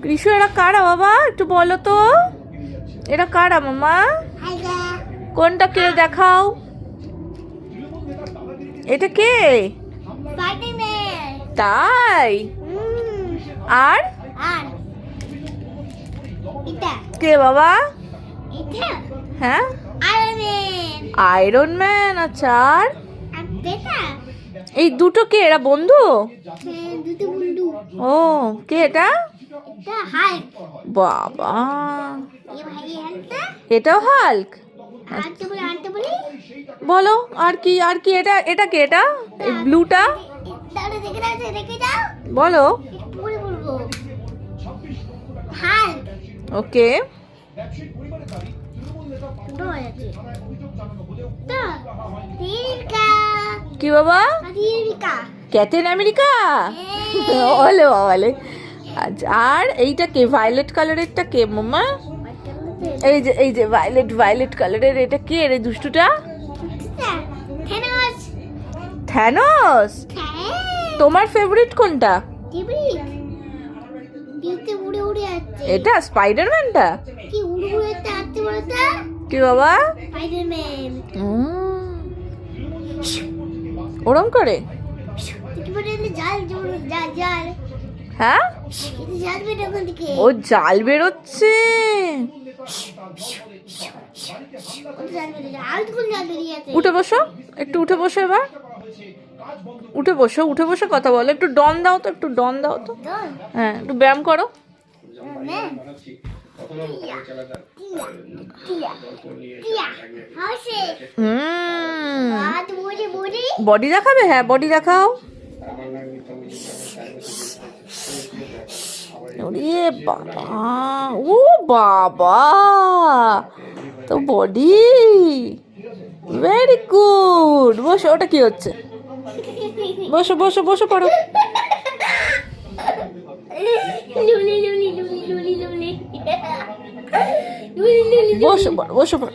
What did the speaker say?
রিশু এরা কারা বাবা একটু বলো তো, এরা কারা মামা? কোনটা কে দেখাও, এটা কে? তাই? আর কে বাবা? হ্যাঁ আয়রন ম্যান। আচ্ছা আর এই দুটো কে, এরা বন্ধু? ও কে এটা? বাবা এটাও হাল্ক? বলো আর কি, আর কি? এটা এটা কে? এটা এই ব্লুটা বলো। ওকে কি বাবা? Captain America? বলে বলে। আচ্ছা আর এইটা কে, ভায়োলেট কালারেরটা কে মাম্মা? এই যে এই যে ভায়োলেট ভায়োলেট কালারের এটা কে রে দুষ্টুটা? থ্যানোস। তোমার ফেভারিট কোনটা? এটা স্পাইডারম্যানটা? কি বাবা? ওরম করে? হ্যাঁ ও জাল বেরোচ্ছে। উঠে বসো, একটু উঠে বসো, এবার উঠে বসো, উঠে বসে কথা বলো। একটু ডন দাও তো, একটু ডন দাও তো। হ্যাঁ একটু ব্যায়াম করো। বডি দেখাবে? হ্যাঁ বডি দেখাও। ওরে বাবা, ও বাবা তো বডি ভেরি গুড। বসো, ওটা কি হচ্ছে? বসো বসো বসো পড়ো। বসো বসো পড়ো।